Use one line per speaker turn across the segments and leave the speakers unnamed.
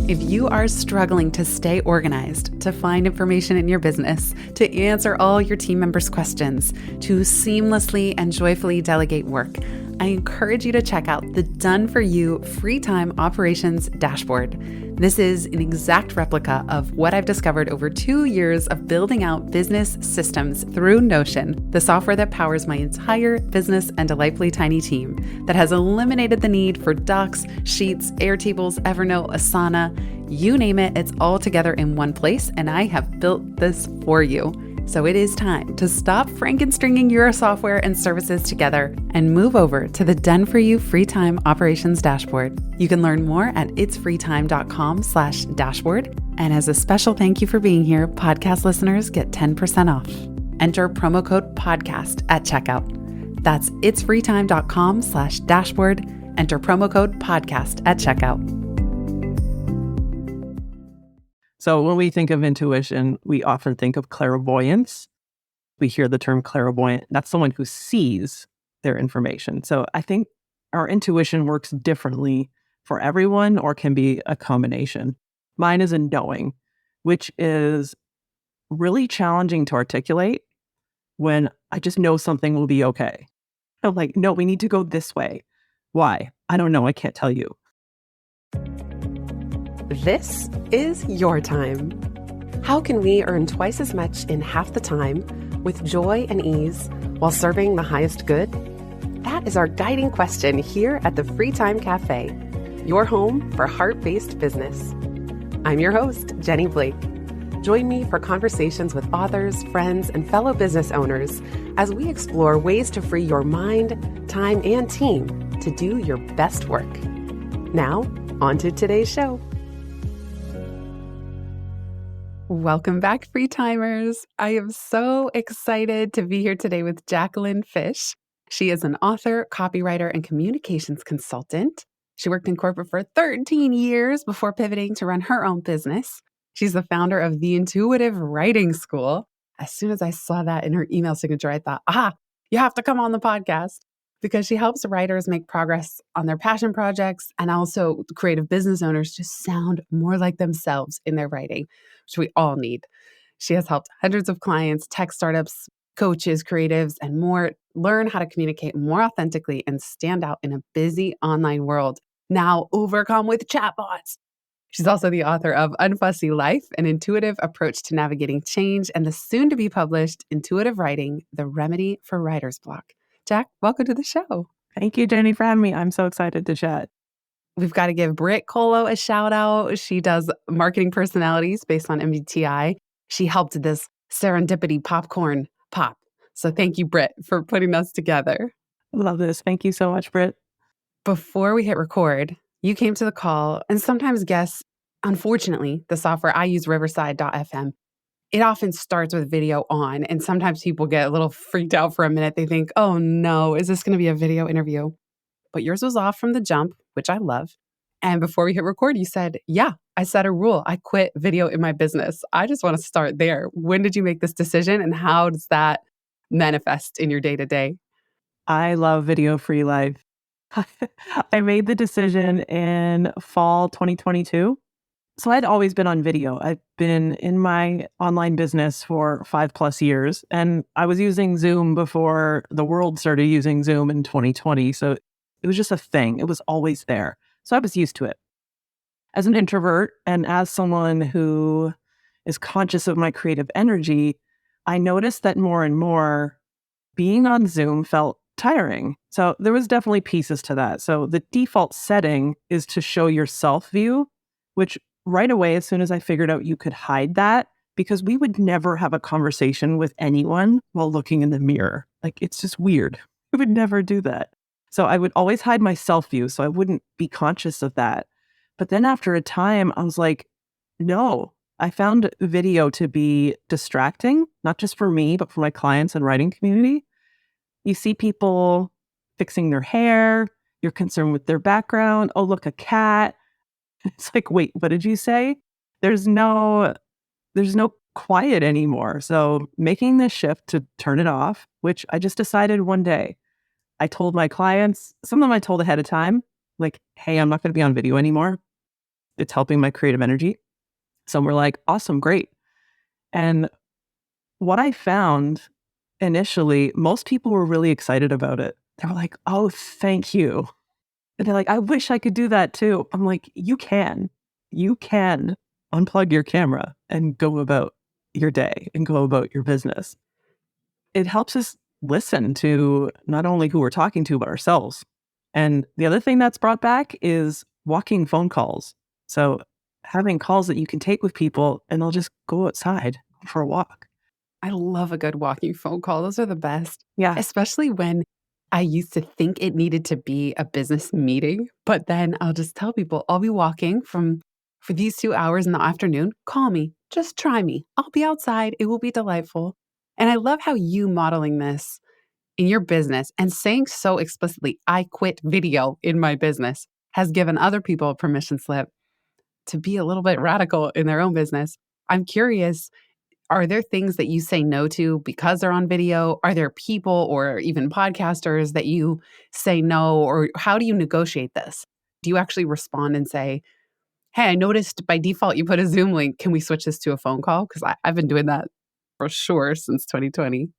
If you are struggling to stay organized, to find information in your business, to answer all your team members' questions, to seamlessly and joyfully delegate work, I encourage you to check out the Done For You Free Time Operations Dashboard. This is an exact replica of what I've discovered over 2 years of building out business systems through Notion, the software that powers my entire business and delightfully tiny team, that has eliminated the need for docs, sheets, Airtables, Evernote, Asana, you name it, it's all together in one place, and I have built this for you. So it is time to stop frankenstringing your software and services together and move over to the Done For You Free Time Operations Dashboard. You can learn more at itsfreetime.com/dashboard. And as a special thank you for being here, podcast listeners get 10% off. Enter promo code podcast at checkout. That's itsfreetime.com/dashboard. Enter promo code podcast at checkout.
So when we think of intuition, we often think of clairvoyance. We hear the term clairvoyant. That's someone who sees their information. So I think our intuition works differently for everyone or can be a combination. Mine is a knowing, which is really challenging to articulate when I just know something will be okay. I'm like, no, we need to go this way. Why? I don't know. I can't tell you.
This is your time. How can we earn twice as much in half the time with joy and ease while serving the highest good? That is our guiding question here at the Free Time Cafe, your home for heart-based business. I'm your host, Jenny Blake. Join me for conversations with authors, friends, and fellow business owners as we explore ways to free your mind, time, and team to do your best work. Now, on to today's show. Welcome back, Free Timers. I am so excited to be here today with Jacqueline Fisch. She is an author, copywriter, and communications consultant. She worked in corporate for 13 years before pivoting to run her own business. She's the founder of the Intuitive Writing School. As soon as I saw that in her email signature, I thought, you have to come on the podcast, because she helps writers make progress on their passion projects and also creative business owners just sound more like themselves in their writing, which we all need. She has helped hundreds of clients, tech startups, coaches, creatives, and more learn how to communicate more authentically and stand out in a busy online world, now overcome with chatbots. She's also the author of Unfussy Life, an intuitive approach to navigating change, and the soon-to-be-published Intuitive Writing, the Remedy for Writer's Block. Jack, welcome to the show.
Thank you, Jenny, for having me. I'm so excited to chat.
We've got to give Britt Colo a shout out. She does marketing personalities based on MBTI. She helped this serendipity popcorn pop. So thank you, Britt, for putting us together.
Love this. Thank you so much, Britt.
Before we hit record, you came to the call, and sometimes guests, unfortunately, the software I use, Riverside.fm, it often starts with video on, and sometimes people get a little freaked out for a minute. They think, oh no, is this going to be a video interview? But yours was off from the jump, which I love. And before we hit record, you said, yeah, I set a rule. I quit video in my business. I just want to start there. When did you make this decision, and how does that manifest in your day-to-day?
I love video-free life. I made the decision in fall 2022. So I'd always been on video. I've been in my online business for 5+ years, and I was using Zoom before the world started using Zoom in 2020. So it was just a thing. It was always there. So I was used to it. As an introvert and as someone who is conscious of my creative energy, I noticed that more and more being on Zoom felt tiring. So there was definitely pieces to that. So the default setting is to show your self view, which right away, as soon as I figured out you could hide that, because we would never have a conversation with anyone while looking in the mirror. Like, it's just weird. We would never do that. So I would always hide my self view so I wouldn't be conscious of that. But then after a time, I was like, no, I found video to be distracting, not just for me, but for my clients and writing community. You see people fixing their hair. You're concerned with their background. Oh, look, a cat. It's like, wait, what did you say? There's no quiet anymore. So making this shift to turn it off, which I just decided one day. I told my clients, some of them I told ahead of time, like, hey, I'm not going to be on video anymore. It's helping my creative energy. So we're like, awesome, great. And what I found initially, most people were really excited about it. They were like, oh, thank you. And they're like, I wish I could do that too. I'm like, you can unplug your camera and go about your day and go about your business. It helps us listen to not only who we're talking to, but ourselves. And the other thing that's brought back is walking phone calls. So having calls that you can take with people and they'll just go outside for a walk.
I love a good walking phone call. Those are the best,
Yeah.
especially when I used to think it needed to be a business meeting, but then I'll just tell people I'll be walking for these 2 hours in the afternoon. Call me. Just try me. I'll be outside. It will be delightful. And I love how you modeling this in your business and saying so explicitly, I quit video in my business has given other people a permission slip to be a little bit radical in their own business. I'm curious, are there things that you say no to because they're on video? Are there people or even podcasters that you say no? Or how do you negotiate this? Do you actually respond and say, hey, I noticed by default you put a Zoom link. Can we switch this to a phone call? Because I've been doing that for sure since 2020.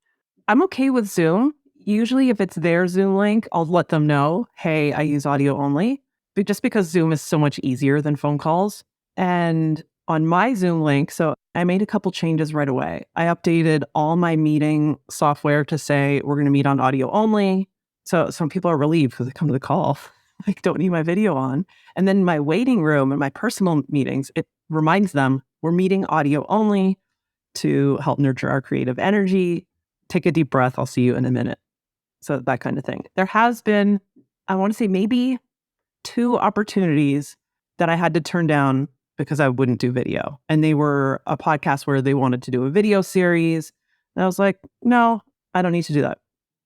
I'm okay with Zoom. Usually, if it's their Zoom link, I'll let them know, hey, I use audio only, but just because Zoom is so much easier than phone calls. And on my Zoom link, so I made a couple changes right away. I updated all my meeting software to say we're going to meet on audio only. So some people are relieved because they come to the call, like don't need my video on. And then my waiting room and my personal meetings, it reminds them we're meeting audio only to help nurture our creative energy. Take a deep breath. I'll see you in a minute. So that kind of thing. There has been, I want to say maybe 2 opportunities that I had to turn down because I wouldn't do video. And they were a podcast where they wanted to do a video series. And I was like, no, I don't need to do that.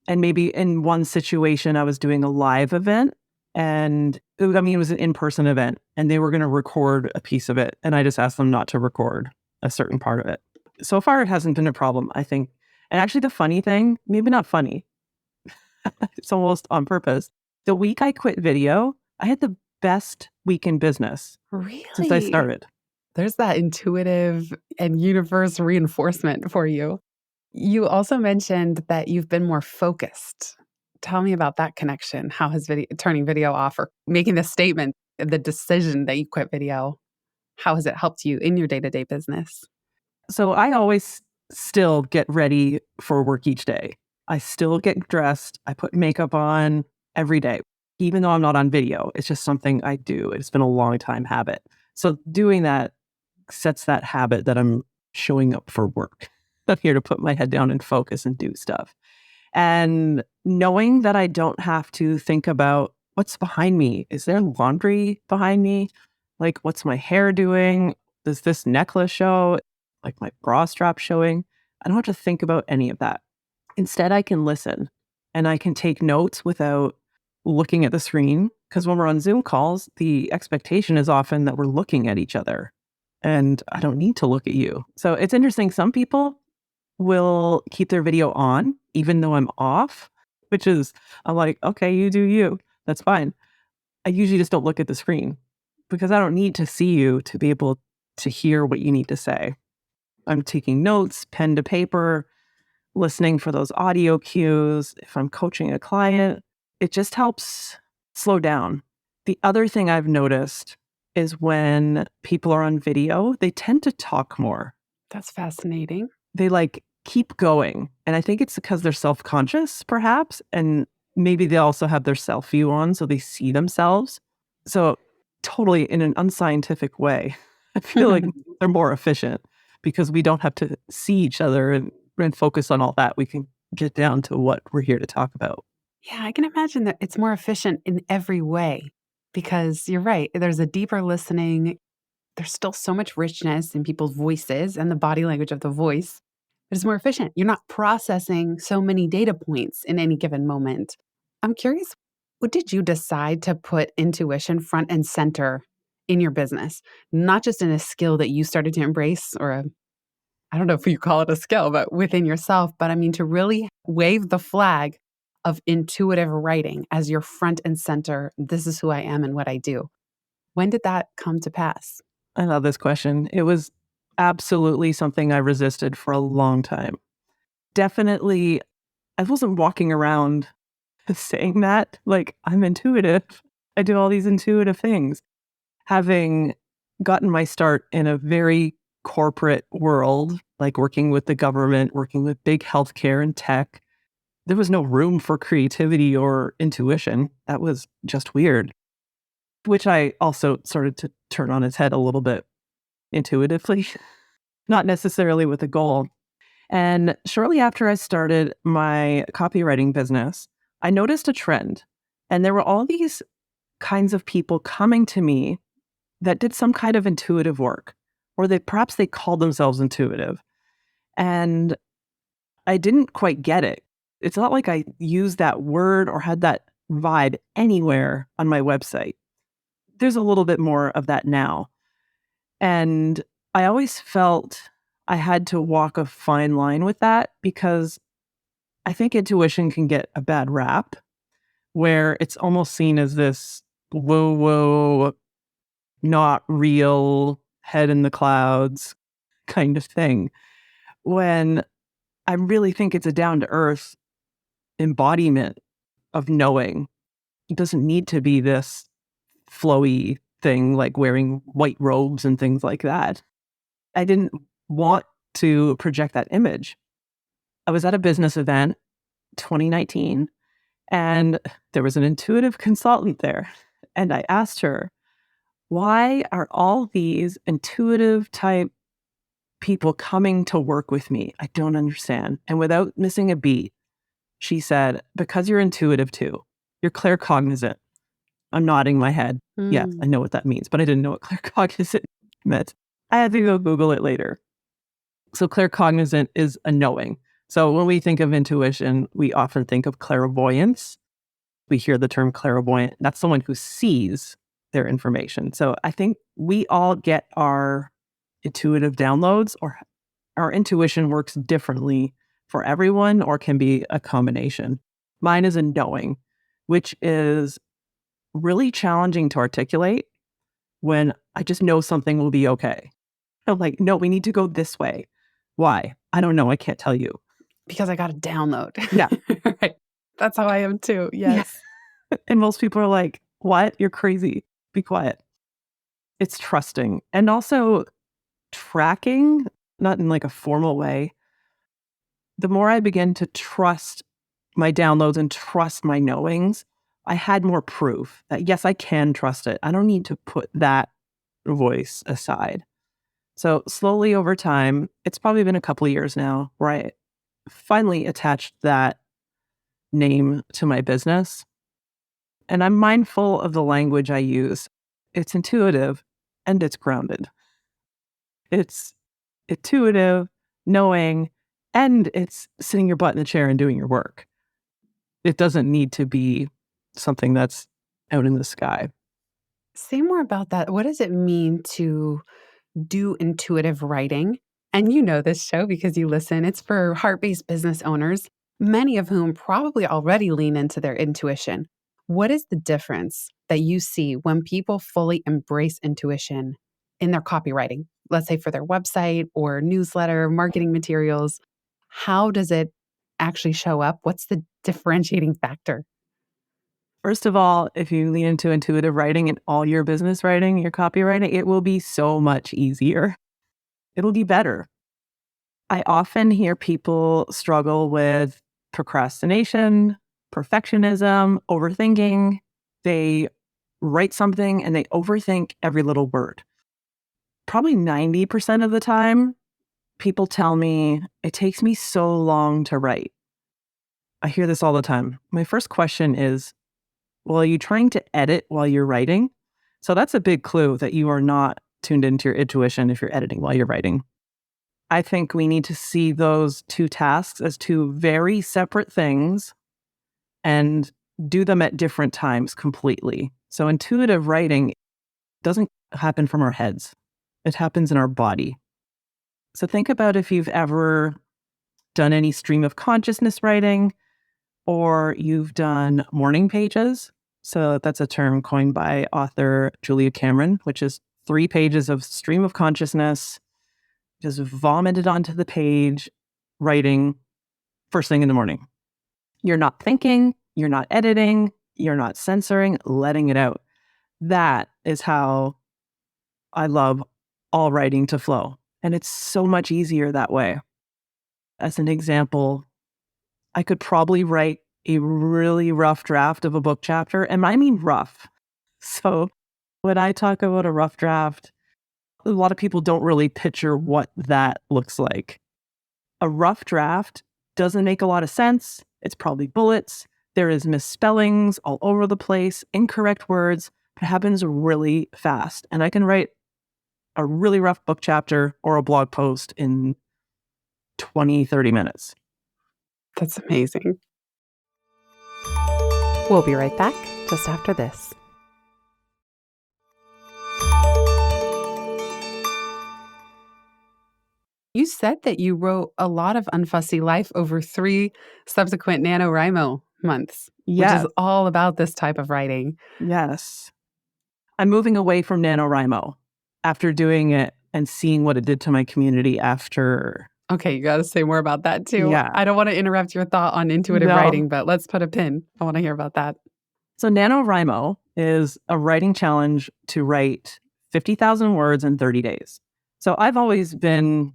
And maybe in one situation, I was doing a live event and it was an in-person event and they were going to record a piece of it. And I just asked them not to record a certain part of it. So far, it hasn't been a problem, I think. And actually, the funny thing, maybe not funny, it's almost on purpose. The week I quit video, I had the best week in business since I
Really?
started.
There's that intuitive and universe reinforcement for you. You also mentioned that you've been more focused. Tell me about that connection. How has turning video off or making the statement, the decision that you quit video, how has it helped you in your day-to-day business?
So I always still get ready for work each day. I still get dressed. I put makeup on every day, even though I'm not on video. It's just something I do. It's been a long time habit. So doing that sets that habit that I'm showing up for work. I'm here to put my head down and focus and do stuff. And knowing that I don't have to think about what's behind me. Is there laundry behind me? Like, what's my hair doing? Does this necklace show? Like my bra strap showing? I don't have to think about any of that. Instead, I can listen and I can take notes without looking at the screen. Because when we're on Zoom calls, the expectation is often that we're looking at each other and I don't need to look at you. So it's interesting. Some people will keep their video on, even though I'm off, I'm like, okay, you do you. That's fine. I usually just don't look at the screen because I don't need to see you to be able to hear what you need to say. I'm taking notes, pen to paper, listening for those audio cues. If I'm coaching a client, it just helps slow down. The other thing I've noticed is when people are on video, they tend to talk more.
That's fascinating.
They like keep going. And I think it's because they're self-conscious, perhaps. And maybe they also have their self view on, so they see themselves. So, totally in an unscientific way, I feel like they're more efficient because we don't have to see each other and focus on all that. We can get down to what we're here to talk about.
Yeah, I can imagine that it's more efficient in every way because you're right. There's a deeper listening. There's still so much richness in people's voices and the body language of the voice. It's more efficient. You're not processing so many data points in any given moment. I'm curious, what did you decide to put intuition front and center in your business? Not just in a skill that you started to embrace or I don't know if you call it a skill, but within yourself, but I mean to really wave the flag of intuitive writing as your front and center. This is who I am and what I do. When did that come to pass?
I love this question. It was absolutely something I resisted for a long time. Definitely, I wasn't walking around saying that, like, I'm intuitive. I do all these intuitive things. Having gotten my start in a very corporate world, like working with the government, working with big healthcare and tech, there was no room for creativity or intuition. That was just weird, which I also started to turn on its head a little bit intuitively, not necessarily with a goal. And shortly after I started my copywriting business, I noticed a trend. And there were all these kinds of people coming to me that did some kind of intuitive work, or perhaps they called themselves intuitive. And I didn't quite get it. It's not like I used that word or had that vibe anywhere on my website. There's a little bit more of that now. And I always felt I had to walk a fine line with that because I think intuition can get a bad rap where it's almost seen as this whoa, whoa, not real, head in the clouds kind of thing. When I really think it's a down to earth embodiment of knowing. It doesn't need to be this flowy thing like wearing white robes and things like that. I didn't want to project that image. I was at a business event 2019 and there was an intuitive consultant there. And I asked her, why are all these intuitive type people coming to work with me? I don't understand. And without missing a beat, she said, because you're intuitive too. You're claircognizant. I'm nodding my head. Yes, I
Mm.
know what that means, but I didn't know what claircognizant meant. I had to go Google it later. So claircognizant is a knowing. So when we think of intuition, we often think of clairvoyance. We hear the term clairvoyant. That's someone who sees their information. So I think we all get our intuitive downloads, or our intuition works differently for everyone or can be a combination. Mine is a knowing, which is really challenging to articulate when I just know something will be okay. I'm like, no, we need to go this way. Why? I don't know. I can't tell you.
Because I got a download.
Yeah.
Right. That's how I am too.
Yeah.
Yes.
And most people are like, what? You're crazy. Be quiet. It's trusting and also tracking, not in like a formal way. The more I begin to trust my downloads and trust my knowings, I had more proof that yes, I can trust it. I don't need to put that voice aside. So slowly over time, it's probably been a couple of years now where I finally attached that name to my business. And I'm mindful of the language I use. It's intuitive and it's grounded. It's intuitive, knowing, and it's sitting your butt in the chair and doing your work. It doesn't need to be something that's out in the sky.
Say more about that. What does it mean to do intuitive writing? And you know this show because you listen. It's for heart based business owners, many of whom probably already lean into their intuition. What is the difference that you see when people fully embrace intuition in their copywriting? Let's say for their website or newsletter, marketing materials. How does it actually show up? What's the differentiating factor?
First of all, if you lean into intuitive writing in all your business writing, your copywriting, it will be so much easier. It'll be better. I often hear people struggle with procrastination, perfectionism, overthinking. They write something and they overthink every little word. Probably 90% of the time, people tell me, it takes me so long to write. I hear this all the time. My first question is, well, are you trying to edit while you're writing? So that's a big clue that you are not tuned into your intuition if you're editing while you're writing. I think we need to see those two tasks as two very separate things and do them at different times completely. So intuitive writing doesn't happen from our heads. It happens in our body. So think about if you've ever done any stream of consciousness writing or you've done morning pages. So that's a term coined by author Julia Cameron, which is 3 pages of stream of consciousness, just vomited onto the page, writing first thing in the morning. You're not thinking, you're not editing, you're not censoring, letting it out. That is how I love all writing to flow. And it's so much easier that way. As an example, I could probably write a really rough draft of a book chapter, and I mean rough. So when I talk about a rough draft, a lot of people don't really picture what that looks like. A rough draft doesn't make a lot of sense. It's probably bullets. There is misspellings all over the place, incorrect words. It happens really fast. And I can write a really rough book chapter or a blog post in 20, 30 minutes.
That's amazing. We'll be right back just after this. You said that you wrote a lot of Unfussy Life over 3 subsequent NaNoWriMo months, which is
Yes.
all about this type of writing.
Yes. I'm moving away from NaNoWriMo after doing it and seeing what it did to my community after.
Okay, you got to say more about that too.
Yeah.
I don't want to interrupt your thought on intuitive
No.
writing, but let's put a pin. I want to hear about that.
So NaNoWriMo is a writing challenge to write 50,000 words in 30 days. So I've always been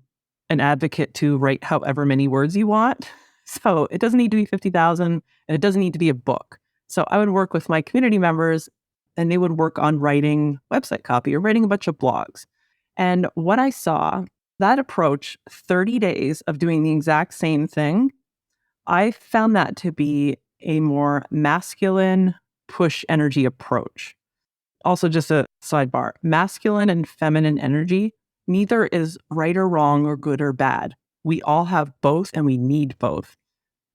an advocate to write however many words you want. So it doesn't need to be 50,000 and it doesn't need to be a book. So I would work with my community members and they would work on writing website copy or writing a bunch of blogs. And what I saw, that approach, 30 days of doing the exact same thing, I found that to be a more masculine push energy approach. Also, just a sidebar, masculine and feminine energy, neither is right or wrong or good or bad. We all have both and we need both.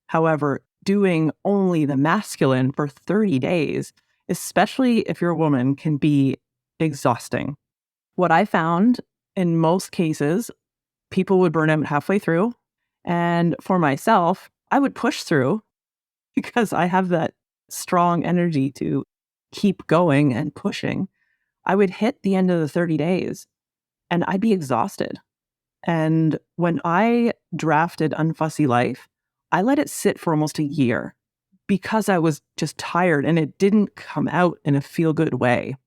However, doing only the masculine for 30 days, especially if you're a woman, can be exhausting. What I found in most cases, people would burn out halfway through. And for myself, I would push through because I have that strong energy to keep going and pushing. I would hit the end of the 30 days and I'd be exhausted. And when I drafted Unfussy Life, I let it sit for almost a year because I was just tired and it didn't come out in a feel-good way.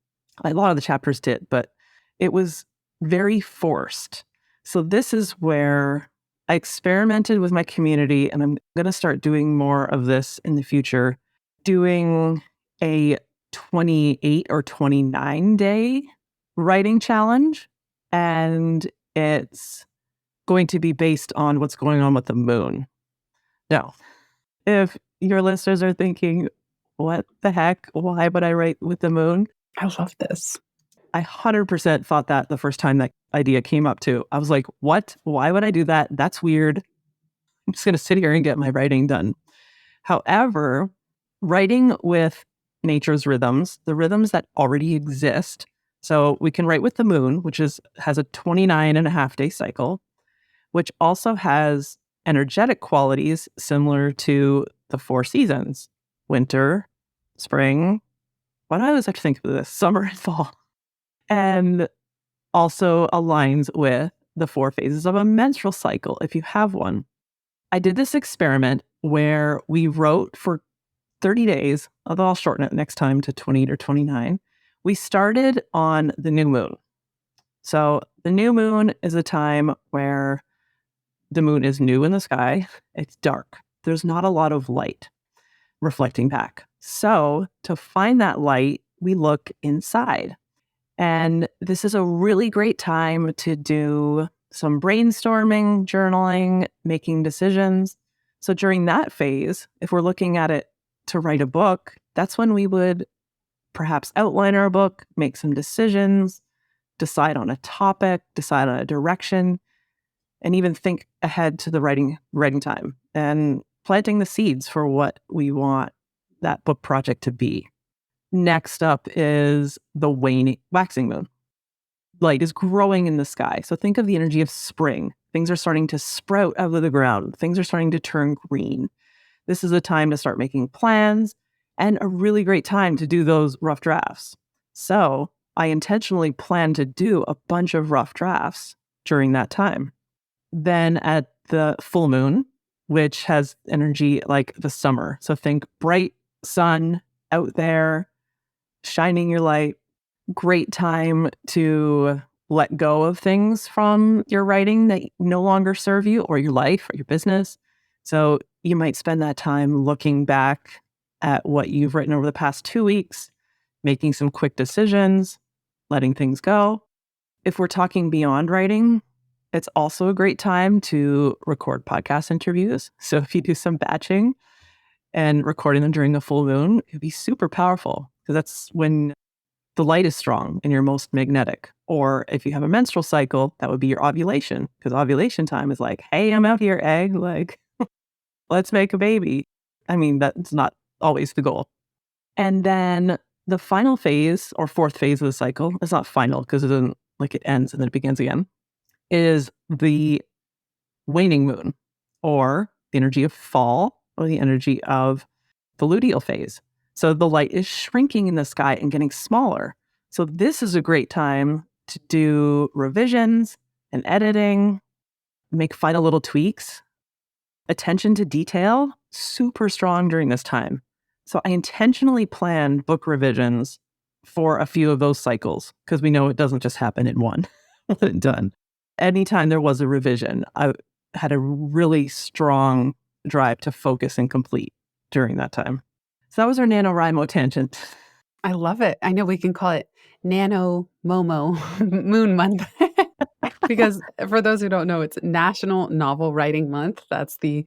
A lot of the chapters did, but it was very forced. So this is where I experimented with my community, and I'm going to start doing more of this in the future, doing a 28 or 29 day writing challenge. And it's going to be based on what's going on with the moon. Now, if your listeners are thinking, what the heck? Why would I write with the moon?
I love this.
I 100% thought that the first time that idea came up too. I was like, what? Why would I do that? That's weird. I'm just going to sit here and get my writing done. However, writing with nature's rhythms, the rhythms that already exist. So we can write with the moon, which has a 29.5 day cycle, which also has energetic qualities similar to the 4 seasons: winter, spring. Why do I always have to think of this? Summer and fall. And also aligns with the 4 phases of a menstrual cycle, if you have one. I did this experiment where we wrote for 30 days, although I'll shorten it next time to 28 or 29. We started on the new moon. So the new moon is a time where the moon is new in the sky. It's dark. There's not a lot of light reflecting back. So to find that light, we look inside. And this is a really great time to do some brainstorming, journaling, making decisions. So during that phase, if we're looking at it to write a book, that's when we would perhaps outline our book, make some decisions, decide on a topic, decide on a direction, and even think ahead to the writing time and planting the seeds for what we want that book project to be. Next up is the waxing moon. Light is growing in the sky. So think of the energy of spring. Things are starting to sprout out of the ground. Things are starting to turn green. This is a time to start making plans and a really great time to do those rough drafts. So I intentionally plan to do a bunch of rough drafts during that time. Then at the full moon, which has energy like the summer. So think bright sun out there, shining your light, great time to let go of things from your writing that no longer serve you or your life or your business. So you might spend that time looking back at what you've written over the past 2 weeks, making some quick decisions, letting things go. If we're talking beyond writing, it's also a great time to record podcast interviews. So if you do some batching and recording them during a full moon, it'd be super powerful because that's when the light is strong and you're most magnetic. Or if you have a menstrual cycle, that would be your ovulation, because ovulation time is like, hey, I'm out here, egg, like, let's make a baby. I mean, that's not always the goal. And then the final phase or fourth phase of the cycle, it's not final because it doesn't like it ends and then it begins again, is the waning moon or the energy of fall or the energy of the luteal phase. So the light is shrinking in the sky and getting smaller. So this is a great time to do revisions and editing, make final little tweaks. Attention to detail, super strong during this time. So I intentionally planned book revisions for a few of those cycles because we know it doesn't just happen in one and done. Anytime there was a revision, I had a really strong drive to focus and complete during that time. So that was our NaNoWriMo tangent.
I love it. I know we can call it Nano Momo Moon Month because for those who don't know, it's National Novel Writing Month. That's the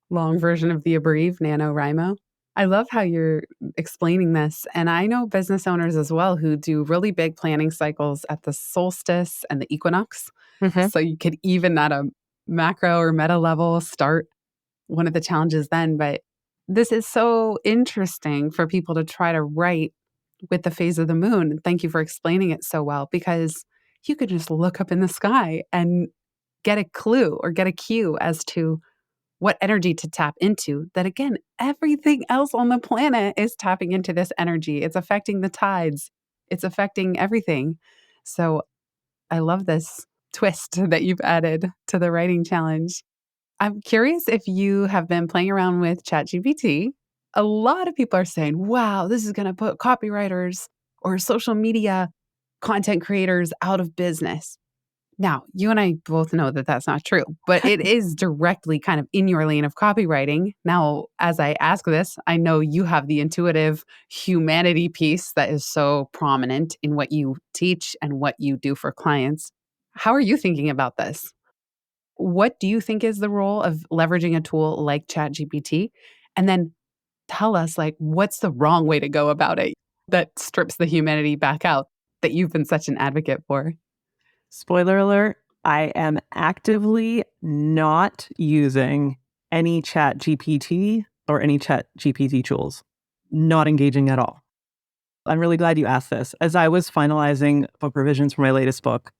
long version of the abbrev, NaNoWriMo. I love how you're explaining this. And I know business owners as well who do really big planning cycles at the solstice and the equinox.
Mm-hmm.
So you could even at a macro or meta level start one of the challenges then. But this is so interesting for people to try to write with the phase of the moon. Thank you for explaining it so well, because you could just look up in the sky and get a clue or get a cue as to what energy to tap into. That again, everything else on the planet is tapping into this energy. It's affecting the tides, it's affecting everything. So I love this twist that you've added to the writing challenge. I'm curious if you have been playing around with ChatGPT. A lot of people are saying, wow, this is going to put copywriters or social media content creators out of business. Now, you and I both know that that's not true, but it is directly kind of in your lane of copywriting. Now, as I ask this, I know you have the intuitive humanity piece that is so prominent in what you teach and what you do for clients. How are you thinking about this? What do you think is the role of leveraging a tool like ChatGPT? And then tell us, like, what's the wrong way to go about it that strips the humanity back out that you've been such an advocate for?
Spoiler alert, I am actively not using any chat GPT or any chat GPT tools. Not engaging at all. I'm really glad you asked this. As I was finalizing book revisions for my latest book,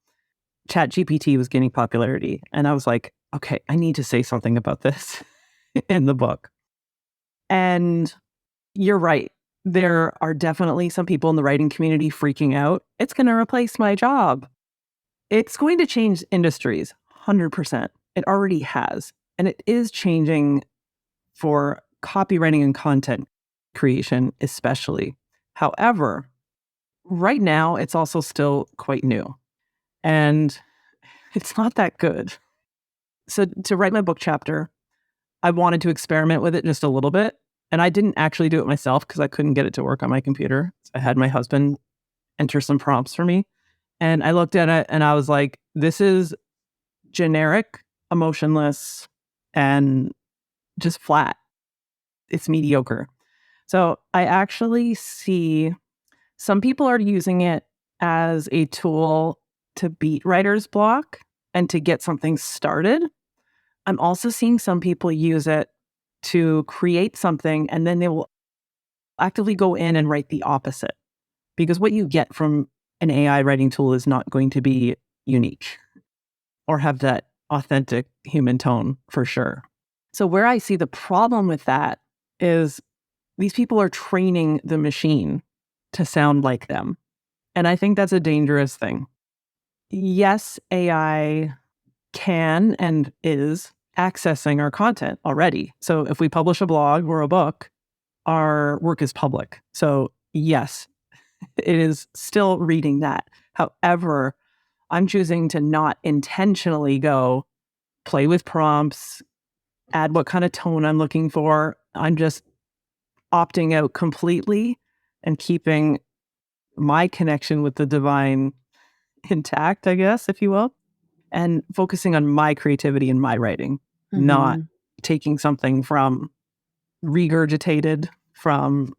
chat GPT was gaining popularity. And I was like, okay, I need to say something about this in the book. And you're right. There are definitely some people in the writing community freaking out. It's going to replace my job. It's going to change industries, 100%. It already has. And it is changing for copywriting and content creation, especially. However, right now, it's also still quite new. And it's not that good. So to write my book chapter, I wanted to experiment with it just a little bit. And I didn't actually do it myself because I couldn't get it to work on my computer. So I had my husband enter some prompts for me. And I looked at it and I was like, this is generic, emotionless, and just flat. It's mediocre. So I actually see some people are using it as a tool to beat writer's block and to get something started. I'm also seeing some people use it to create something and then they will actively go in and write the opposite. Because what you get from an AI writing tool is not going to be unique or have that authentic human tone for sure. So where I see the problem with that is these people are training the machine to sound like them. And I think that's a dangerous thing. Yes, AI can and is accessing our content already. So if we publish a blog or a book, our work is public. So yes, it is still reading that. However, I'm choosing to not intentionally go play with prompts, add what kind of tone I'm looking for. I'm just opting out completely and keeping my connection with the divine intact, I guess, if you will, and focusing on my creativity and my writing, not
Mhm.
taking something from regurgitated from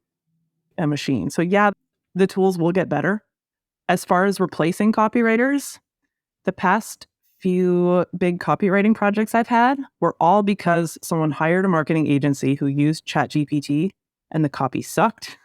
a machine. So yeah, the tools will get better. As far as replacing copywriters, the past few big copywriting projects I've had were all because someone hired a marketing agency who used ChatGPT and the copy sucked.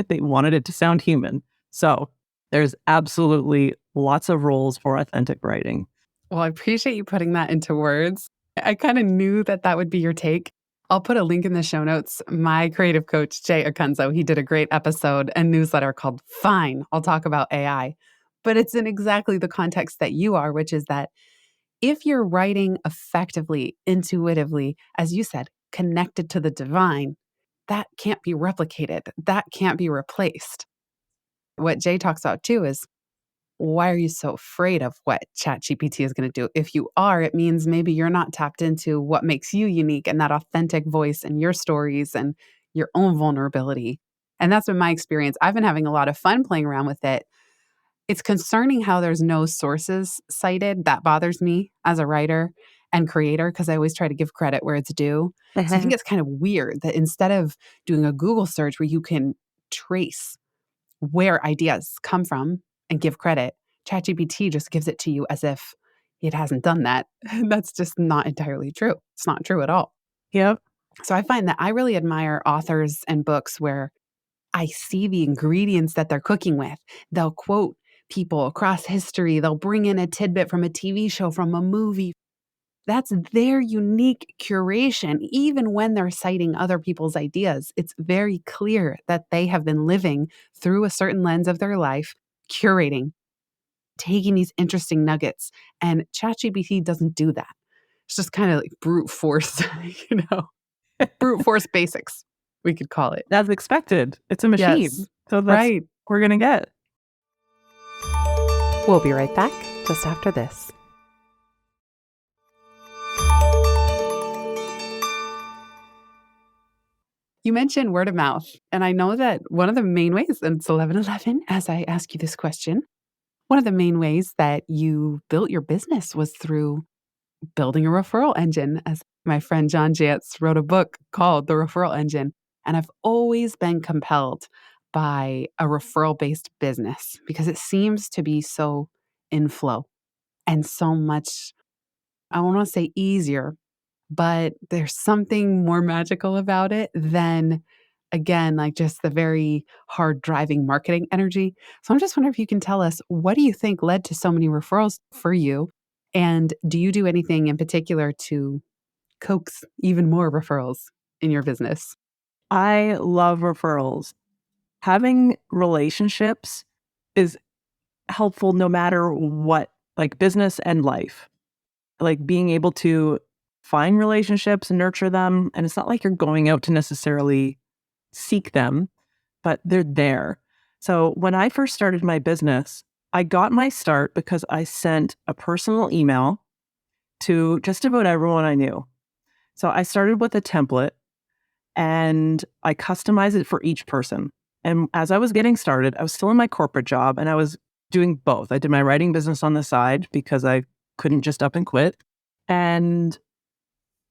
They wanted it to sound human. So there's absolutely lots of roles for authentic writing.
Well, I appreciate you putting that into words. I kind of knew that that would be your take. I'll put a link in the show notes. My creative coach, Jay Akunzo, he did a great episode and newsletter called Fine, I'll Talk About AI. But it's in exactly the context that you are, which is that if you're writing effectively, intuitively, as you said, connected to the divine, that can't be replicated. That can't be replaced. What Jay talks about too is why are you so afraid of what ChatGPT is going to do? If you are, it means maybe you're not tapped into what makes you unique and that authentic voice and your stories and your own vulnerability. And that's been my experience. I've been having a lot of fun playing around with it. It's concerning how there's no sources cited. That bothers me as a writer and creator because I always try to give credit where it's due. So I think it's kind of weird that instead of doing a Google search where you can trace where ideas come from and give credit, ChatGPT just gives it to you as if it hasn't done that. That's just not entirely true. It's not true at all.
Yep.
So I find that I really admire authors and books where I see the ingredients that they're cooking with. They'll quote people across history, they'll bring in a tidbit from a TV show, from a movie. That's their unique curation. Even when they're citing other people's ideas, it's very clear that they have been living through a certain lens of their life, curating, taking these interesting nuggets. And ChatGPT doesn't do that. It's just kind of like brute force, you know, brute force basics, we could call it.
As expected. It's a
Yes,
machine. So that's
right.
what we're going to get.
We'll be right back just after this. You mentioned word of mouth, and I know that one of the main ways, and it's 11:11 as I ask you this question, one of the main ways that you built your business was through building a referral engine. As my friend John Jantz wrote a book called The Referral Engine, and I've always been compelled by a referral-based business because it seems to be so in flow and so much, I won't want to say easier, but there's something more magical about it than, again, like just the very hard driving marketing energy. So I'm just wondering if you can tell us, what do you think led to so many referrals for you? And do you do anything in particular to coax even more referrals in your business?
I love referrals. Having relationships is helpful no matter what, like business and life. Like being able to find relationships and nurture them. And it's not like you're going out to necessarily seek them, but they're there. So when I first started my business, I got my start because I sent a personal email to just about everyone I knew. So I started with a template and I customized it for each person. And as I was getting started, I was still in my corporate job and I was doing both. I did my writing business on the side because I couldn't just up and quit. And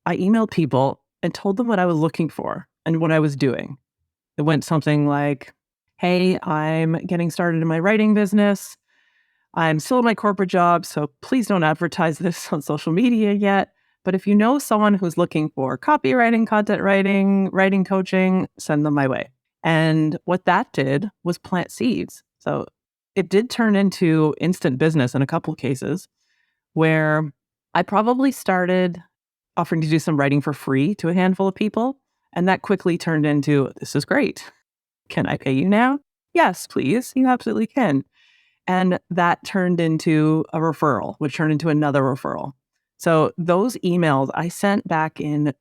I emailed people and told them what I was looking for and what I was doing. It went something like, hey, I'm getting started in my writing business. I'm still in my corporate job, so please don't advertise this on social media yet. But if you know someone who's looking for copywriting, content writing, writing coaching, send them my way. And what that did was plant seeds. So it did turn into instant business in a couple of cases where I probably started offering to do some writing for free to a handful of people. And that quickly turned into, this is great. Can I pay you now? Yes, please. You absolutely can. And that turned into a referral, which turned into another referral. So those emails I sent back in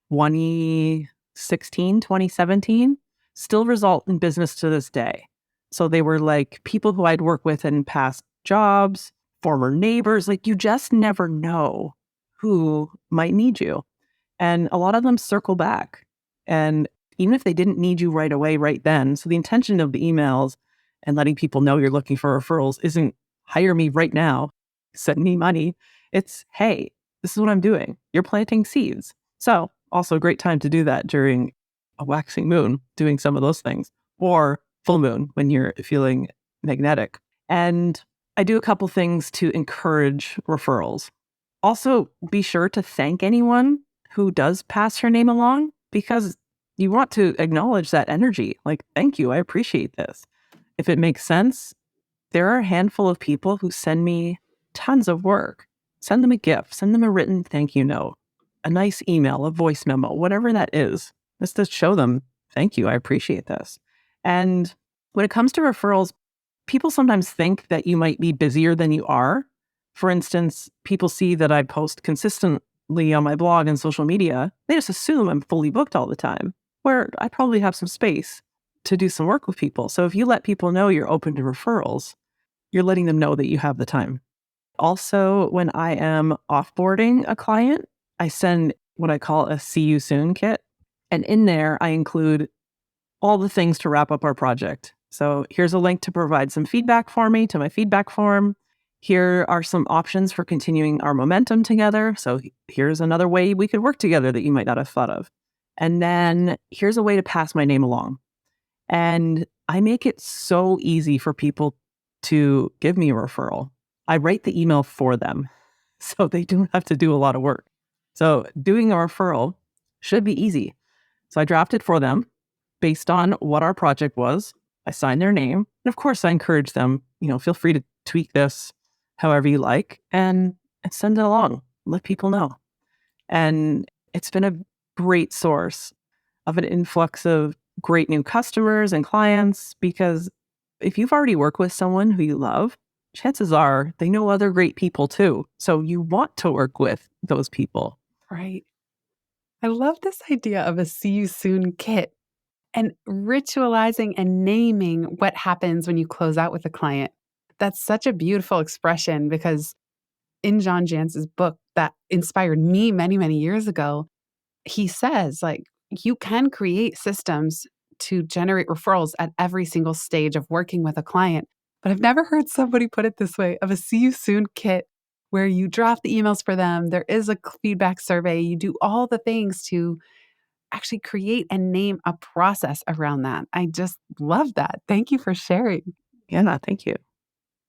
2016, 2017 still result in business to this day. So they were like people who I'd worked with in past jobs, former neighbors. Like you just never know who might need you. And a lot of them circle back. And even if they didn't need you right away, right then. So the intention of the emails and letting people know you're looking for referrals isn't hire me right now, send me money. It's, hey, this is what I'm doing. You're planting seeds. So also a great time to do that during a waxing moon, doing some of those things, or full moon when you're feeling magnetic. And I do a couple things to encourage referrals. Also, be sure to thank anyone who does pass your name along because you want to acknowledge that energy. Like, thank you. I appreciate this. If it makes sense, there are a handful of people who send me tons of work. Send them a gift, send them a written thank you note, a nice email, a voice memo, whatever that is, just to show them, thank you. I appreciate this. And when it comes to referrals, people sometimes think that you might be busier than you are. For instance, people see that I post consistently on my blog and social media. They just assume I'm fully booked all the time, where I probably have some space to do some work with people. So if you let people know you're open to referrals, you're letting them know that you have the time. Also, when I am offboarding a client, I send what I call a see you soon kit. And in there, I include all the things to wrap up our project. So here's a link to provide some feedback for me to my feedback form. Here are some options for continuing our momentum together. So here's another way we could work together that you might not have thought of. And then here's a way to pass my name along. And I make it so easy for people to give me a referral. I write the email for them, so they don't have to do a lot of work. So doing a referral should be easy. So I draft it for them based on what our project was. I sign their name. And of course, I encourage them, feel free to tweak this however you like and send it along. Let people know. And it's been a great source of an influx of great new customers and clients because if you've already worked with someone who you love, chances are they know other great people too. So you want to work with those people.
Right. I love this idea of a see you soon kit and ritualizing and naming what happens when you close out with a client. That's such a beautiful expression because in John Jance's book that inspired me many, many years ago, he says, like, you can create systems to generate referrals at every single stage of working with a client. But I've never heard somebody put it this way of a see you soon kit where you draft the emails for them. There is a feedback survey. You do all the things to actually create and name a process around that. I just love that. Thank you for sharing.
Yeah, thank you.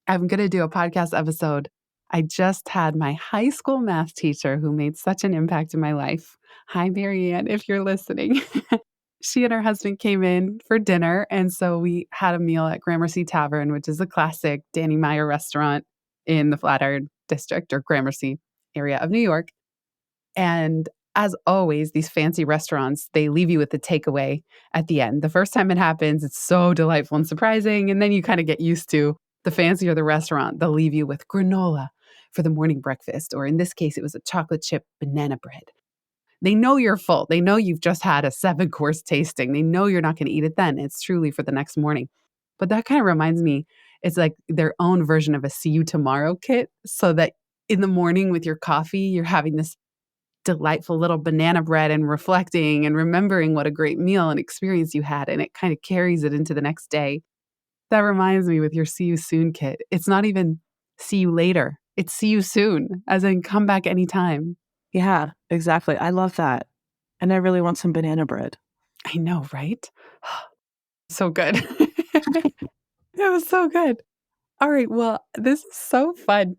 I'm going to do a podcast episode. I just had my high school math teacher who made such an impact in my life. Hi, Marianne, if you're listening. She and her husband came in for dinner. And so we had a meal at Gramercy Tavern, which is a classic Danny Meyer restaurant in the Flatiron district or Gramercy area of New York. And as always, these fancy restaurants, they leave you with the takeaway at the end. The first time it happens, it's so delightful and surprising. And then you kind of get used to the fancier the restaurant, they'll leave you with granola for the morning breakfast. Or in this case, it was a chocolate chip banana bread. They know you're full. They know you've just had a 7-course tasting. They know you're not going to eat it then. It's truly for the next morning. But that kind of reminds me, it's like their own version of a see you tomorrow kit so that in the morning with your coffee, you're having this delightful little banana bread and reflecting and remembering what a great meal and experience you had. And it kind of carries it into the next day. That reminds me with your see you soon kit. It's not even see you later. It's see you soon, as in come back anytime.
Yeah, exactly. I love that. And I really want some banana bread.
I know, right? So good. It was so good. All right. Well, this is so fun.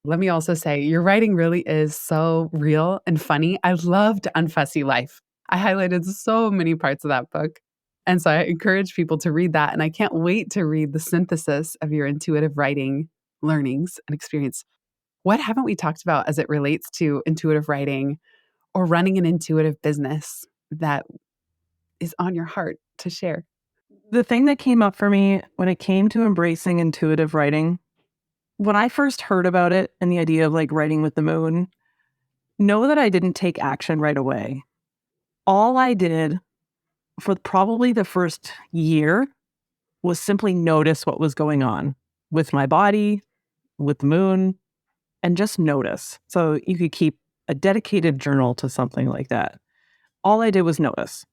Let me also say, your writing really is so real and funny. I loved Unfussy Life. I highlighted so many parts of that book. And so I encourage people to read that. And I can't wait to read the synthesis of your intuitive writing learnings and experience. What haven't we talked about as it relates to intuitive writing or running an intuitive business that is on your heart to share?
The thing that came up for me when it came to embracing intuitive writing, when I first heard about it and the idea of like writing with the moon, know that I didn't take action right away. All I did for probably the first year was simply notice what was going on with my body, with the moon, and just notice. So you could keep a dedicated journal to something like that. All I did was notice.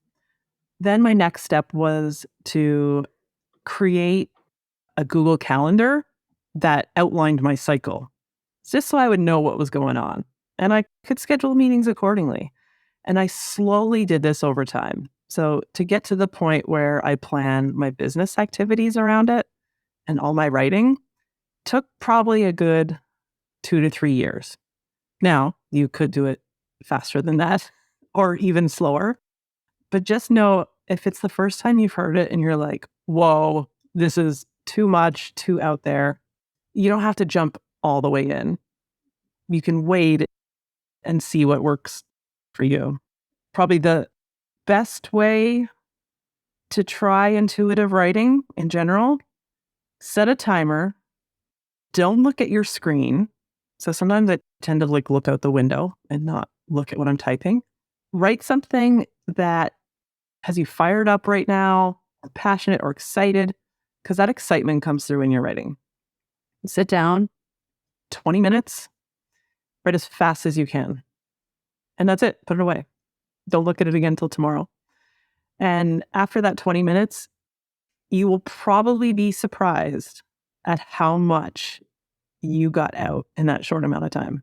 Then my next step was to create a Google Calendar that outlined my cycle, just so I would know what was going on. And I could schedule meetings accordingly. And I slowly did this over time. So to get to the point where I plan my business activities around it and all my writing took probably a good 2 to 3 years. Now, you could do it faster than that or even slower. But just know if it's the first time you've heard it and you're like, whoa, this is too much, too out there, you don't have to jump all the way in. You can wait and see what works for you. Probably the best way to try intuitive writing in general, set a timer. Don't look at your screen. So sometimes I tend to like look out the window and not look at what I'm typing. Write something that has you fired up right now, or passionate or excited, because that excitement comes through when you're writing. Sit down, 20 minutes, write as fast as you can. And that's it. Put it away. Don't look at it again until tomorrow. And after that 20 minutes, you will probably be surprised at how much you got out in that short amount of time.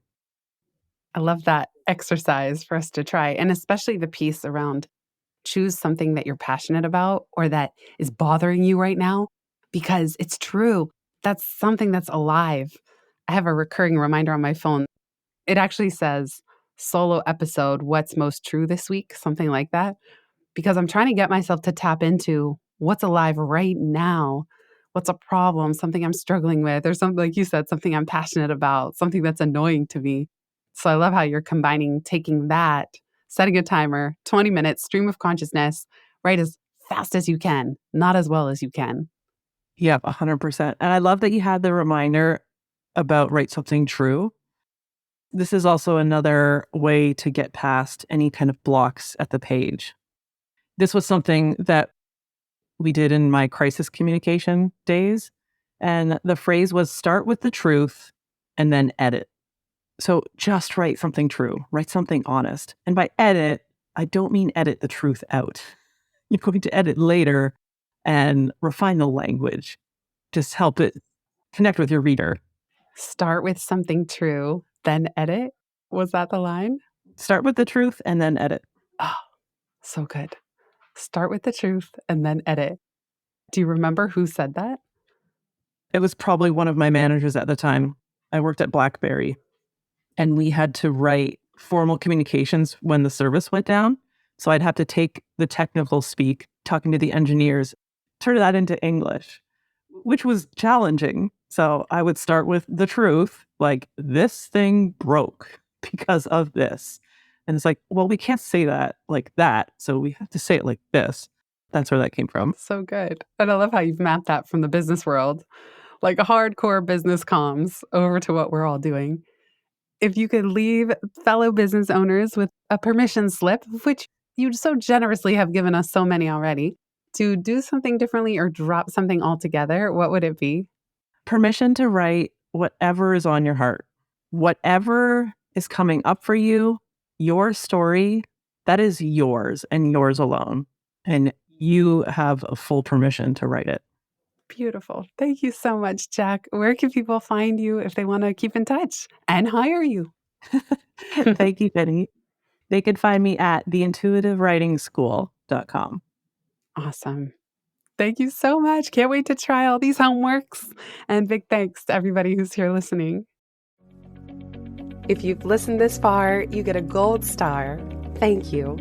I love that exercise for us to try. And especially the piece around choose something that you're passionate about or that is bothering you right now, because it's true. That's something that's alive. I have a recurring reminder on my phone. It actually says solo episode, what's most true this week, something like that, because I'm trying to get myself to tap into what's alive right now. What's a problem, something I'm struggling with, or something like you said, something I'm passionate about, something that's annoying to me. So I love how you're combining taking that, setting a timer, 20 minutes, stream of consciousness, write as fast as you can, not as well as you can.
Yeah, 100%. And I love that you had the reminder about write something true. This is also another way to get past any kind of blocks at the page. This was something that we did in my crisis communication days. And the phrase was start with the truth and then edit. So just write something true, write something honest. And by edit, I don't mean edit the truth out. You're going to edit later and refine the language. Just help it connect with your reader.
Start with something true, then edit. Was that the line?
Start with the truth and then edit.
Oh, so good. Start with the truth and then edit. Do you remember who said that?
It was probably one of my managers at the time. I worked at BlackBerry and we had to write formal communications when the service went down. So I'd have to take the technical speak, talking to the engineers, turn that into English, which was challenging. So I would start with the truth, like this thing broke because of this. And it's like, well, we can't say that like that. So we have to say it like this. That's where that came from.
So good. And I love how you've mapped that from the business world, like a hardcore business comms over to what we're all doing. If you could leave fellow business owners with a permission slip, of which you so generously have given us so many already, to do something differently or drop something altogether, what would it be?
Permission to write whatever is on your heart, whatever is coming up for you, your story, that is yours and yours alone. And you have a full permission to write it.
Beautiful. Thank you so much, Jack. Where can people find you if they want to keep in touch and hire you?
Thank you, Penny. They could find me at theintuitivewritingschool.com.
Awesome. Thank you so much. Can't wait to try all these homeworks. And big thanks to everybody who's here listening. If you've listened this far, you get a gold star. Thank you.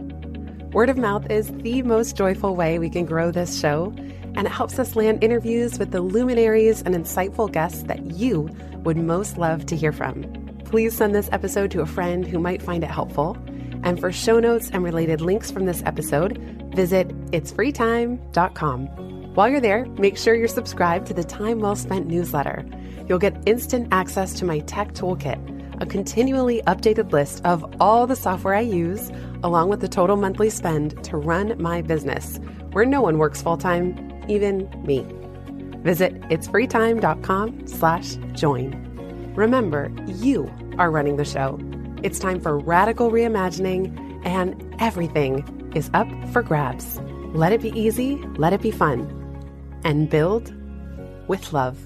Word of mouth is the most joyful way we can grow this show, and it helps us land interviews with the luminaries and insightful guests that you would most love to hear from. Please send this episode to a friend who might find it helpful. And for show notes and related links from this episode, Visit itsfreetime.com. While you're there, make sure you're subscribed to the Time Well Spent newsletter. You'll get instant access to my tech toolkit, a continually updated list of all the software I use, along with the total monthly spend to run my business, where no one works full-time, even me. Visit itsfreetime.com/join. Remember, you are running the show. It's time for radical reimagining, and everything is up for grabs. Let it be easy, let it be fun, and build with love.